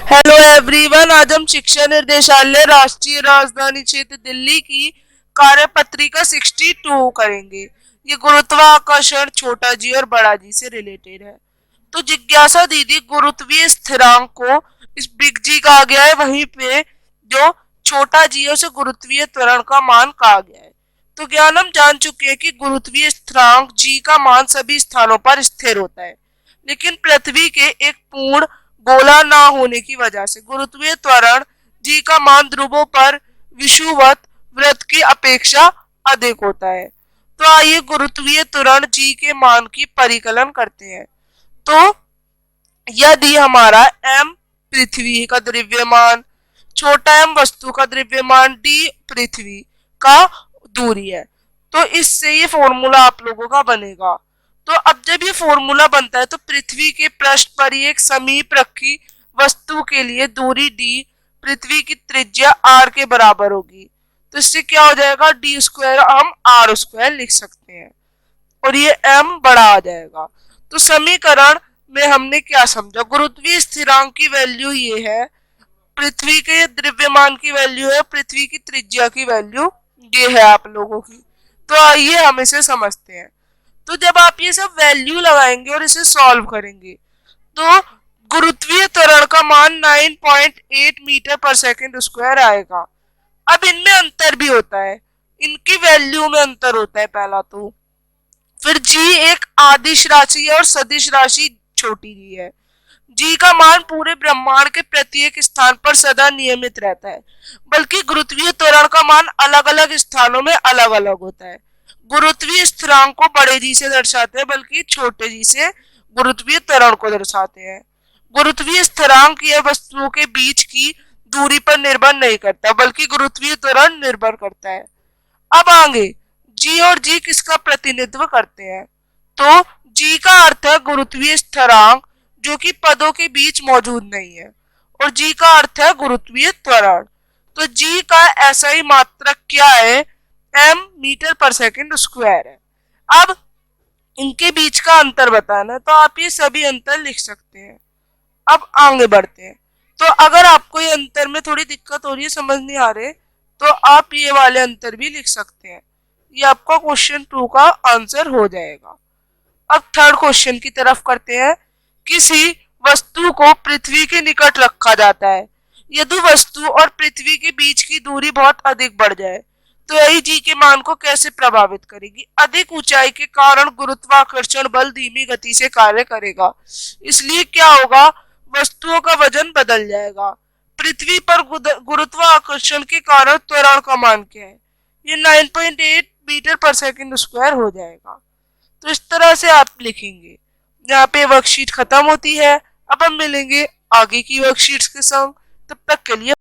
Hello everyone, आज हम शिक्षा निर्देशालय राष्ट्रीय राजधानी क्षेत्र दिल्ली की कार्यपत्रिका 62 करेंगे। ये गुरुत्वाकर्षण छोटा जी और बड़ा जी से रिलेटेड है। तो जिज्ञासा दीदी, गुरुत्वीय स्थिरांक को इस बिग जी कहा गया है, वहीं पे जो छोटा जी है उसे गुरुत्वीय त्वरण का मान कहा गया है। तो ज्ञान हम जान चुके हैं कि गुरुत्वीय स्थिरांक जी का मान सभी स्थानों पर स्थिर होता है, लेकिन पृथ्वी के एक पूर्ण गोला ना होने की वजह से गुरुत्वीय त्वरण जी का मान ध्रुवों पर विषुवत वृत्त की अपेक्षा अधिक होता है। तो आइए गुरुत्वीय त्वरण जी के मान की परिकलन करते हैं। तो यदि हमारा m पृथ्वी का द्रव्यमान, छोटा m वस्तु का द्रव्यमान, d पृथ्वी का दूरी है, तो इससे ये फॉर्मूला आप लोगों का बनेगा। तो अब जब ये फॉर्मूला बनता है तो पृथ्वी के पृष्ठ पर एक समीप रखी वस्तु के लिए दूरी d पृथ्वी की त्रिज्या r के बराबर होगी। तो इससे क्या हो जाएगा, d स्क्वायर हम r स्क्वायर लिख सकते हैं और ये m बड़ा आ जाएगा। तो समीकरण में हमने क्या समझा, गुरुत्वीय स्थिरांक की वैल्यू ये है, पृथ्वी के द्रव्यमान की वैल्यू है, पृथ्वी की त्रिज्या की वैल्यू ये है आप लोगों की। तो आइए हम इसे समझते हैं। तो जब आप ये सब वैल्यू लगाएंगे और इसे सॉल्व करेंगे तो गुरुत्वीय त्वरण का मान 9.8 मीटर पर सेकंड स्क्वायर आएगा। अब इनमें अंतर भी होता है, इनकी वैल्यू में अंतर होता है पहला। तो फिर g एक आदिश राशि है और सदिश राशि छोटी g है। g का मान पूरे ब्रह्मांड के प्रत्येक स्थान पर सदा नियमित रहता है, बल्कि गुरुत्वीय त्वरण का मान अलग अलग स्थानों में अलग अलग होता है। गुरुत्वीय स्थिरांक को बड़े जी से दर्शाते हैं, बल्कि छोटे जी से गुरुत्वीय त्वरण को दर्शाते हैं। गुरुत्वीय स्थिरांक यह वस्तुओं के बीच की दूरी पर निर्भर नहीं करता, बल्कि गुरुत्वीय त्वरण निर्भर करता है। अब आगे जी और जी किसका प्रतिनिधित्व करते हैं, तो जी का अर्थ है गुरुत्वीय स्थिरांक जो कि पदों के बीच मौजूद नहीं है, और जी का अर्थ है गुरुत्वीय त्वरण। तो जी का एसआई मात्रक क्या है, m मीटर पर सेकंड स्क्वायर है। अब इनके बीच का अंतर बताना, तो आप ये सभी अंतर लिख सकते हैं। अब आगे बढ़ते हैं। तो अगर आपको ये अंतर में थोड़ी दिक्कत हो रही है, समझ नहीं आ रहे, तो आप ये वाले अंतर भी लिख सकते हैं। ये आपका क्वेश्चन 2 का आंसर हो जाएगा। अब थर्ड क्वेश्चन की तरफ करते हैं। किसी वस्तु को पृथ्वी के निकट रखा जाता है, यदि वस्तु और पृथ्वी के बीच की दूरी बहुत अधिक बढ़ जाए तो यही जी के मान को कैसे प्रभावित करेगी। अधिक ऊंचाई के कारण गुरुत्वाकर्षण बल धीमी गति से कार्य करेगा, इसलिए क्या होगा, वस्तुओं का वजन बदल जाएगा। पृथ्वी पर गुरुत्वाकर्षण के कारण त्वरण का मान क्या है, ये 9.8 मीटर पर सेकंड स्क्वायर हो जाएगा। तो इस तरह से आप लिखेंगे। यहाँ पे वर्कशीट खत्म होती है। अब हम मिलेंगे आगे की वर्कशीट्स के संग, तब तक के लिए